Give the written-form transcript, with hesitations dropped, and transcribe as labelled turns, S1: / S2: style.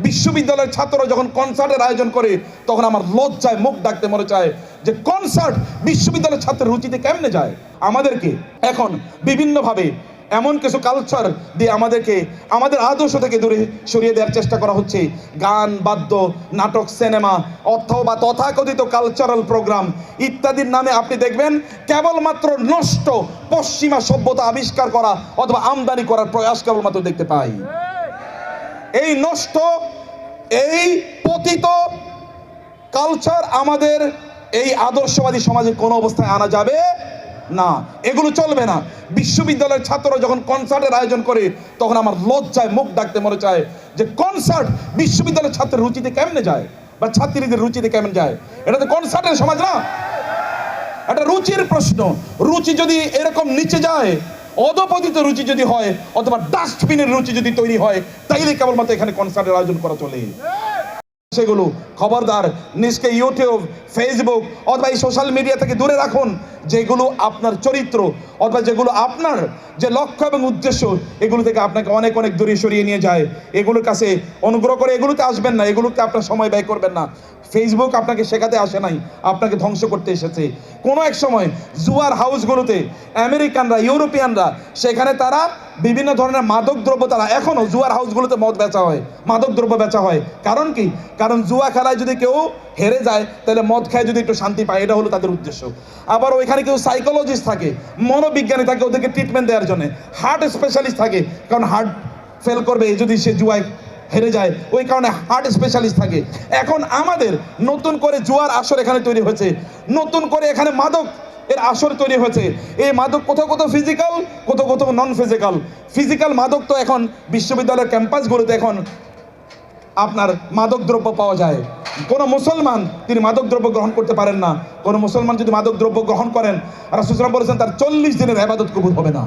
S1: বিশ্ববিদ্যালয়ের ছাত্ররা যখন কনসার্টের আয়োজন করে তখন আমার লজ্জায় মুখ ডাকতে মনে চায় যে কনসার্ট বিশ্ববিদ্যালয়ের ছাত্রের রুচিতে কেমনে যায়। আমাদেরকে এখন বিভিন্নভাবে এমন কিছু কালচার দিয়ে আমাদেরকে আমাদের আদর্শ থেকে দূরে সরিয়ে দেওয়ার চেষ্টা করা হচ্ছে। গান, বাদ্য, নাটক, সিনেমা অথবা তথাকথিত কালচারাল প্রোগ্রাম ইত্যাদির নামে আপনি দেখবেন কেবলমাত্র নষ্ট পশ্চিমা সভ্যতা আবিষ্কার করা অথবা আমদানি করার প্রয়াস কেবলমাত্র দেখতে পাই। এই নষ্ট, এই পতিত কালচার আমাদের এই আদর্শবাদী সমাজে কোনো অবস্থায় আনা যাবে না, এগুলো চলবে না। বিশ্ববিদ্যালয়ের ছাত্ররা যখন কনসার্টের আয়োজন করে তখন আমার লজ্জায় মুখ ডাকতে মনে চায় যে কনসার্ট বিশ্ববিদ্যালয়ের ছাত্রের রুচিতে কেমনে যায় বা ছাত্রীদের রুচিতে কেমন যায়। এটা তো কনসার্টের সমাজ না, এটা রুচির প্রশ্ন। রুচি যদি এরকম নিচে যায়, অধপতিত রুচি যদি হয় অথবা ডাস্টবিনের রুচি যদি তৈরি হয়, তাইলে কেবলমাত্র এখানে কনসার্টের আয়োজন করা চলে। সেগুলো খবরদার নিজকে ইউটিউব, ফেসবুক অথবা এই সোশ্যাল মিডিয়া থেকে দূরে রাখুন। যেগুলো আপনার চরিত্র অথবা যেগুলো আপনার যে লক্ষ্য এবং উদ্দেশ্য, এগুলো থেকে আপনাকে অনেক অনেক দূরে সরিয়ে নিয়ে যায়। এগুলোর কাছে অনুগ্রহ করে এগুলোতে আসবেন না, এগুলোতে আপনার সময় ব্যয় করবেন না। ফেসবুক আপনাকে শেখাতে আসে নাই, আপনাকে ধ্বংস করতে এসেছে। কোনো এক সময় জুয়ার হাউসগুলোতে আমেরিকানরা, ইউরোপিয়ানরা, সেখানে তারা বিভিন্ন ধরনের মাদক দ্রব্য, তারা এখনও জুয়ার হাউসগুলোতে মদ বেচা হয়, মাদক দ্রব্য বেচা হয়। কারণ কি? কারণ জুয়া খেলায় যদি কেউ হেরে যায় তাহলে মদ খায় যদি একটু শান্তি পায়, এটা হলো তাদের উদ্দেশ্য। আবার ওইখানে কেউ সাইকোলজিস্ট থাকে, মনোবিজ্ঞানী থাকে ওদেরকে ট্রিটমেন্ট দেওয়ার জন্য, হার্ট স্পেশালিস্ট থাকে, কারণ হার্ট ফেল করবে যদি সে জুয়ায় হেরে যায়, ওই কারণে হার্ট স্পেশালিস্ট থাকে। এখন আমাদের নতুন করে জুয়ার আসর এখানে তৈরি হয়েছে, নতুন করে এখানে মাদক এর আসর তৈরি হয়েছে। এই মাদক কোথাও কোথাও ফিজিক্যাল, কোথাও কোথাও নন ফিজিক্যাল। ফিজিক্যাল মাদক তো এখন বিশ্ববিদ্যালয়ের ক্যাম্পাসগুলোতে এখন আপনার মাদক দ্রব্য পাওয়া যায়। কোনো মুসলমান তিনি মাদক দ্রব্য গ্রহণ করতে পারেন না। কোনো মুসলমান যদি মাদক দ্রব্য গ্রহণ করেন, রাসূল সাল্লাল্লাহু আলাইহি ওয়াসাল্লাম বলেছেন তার 40 দিনের ইবাদত কবুল হবে না।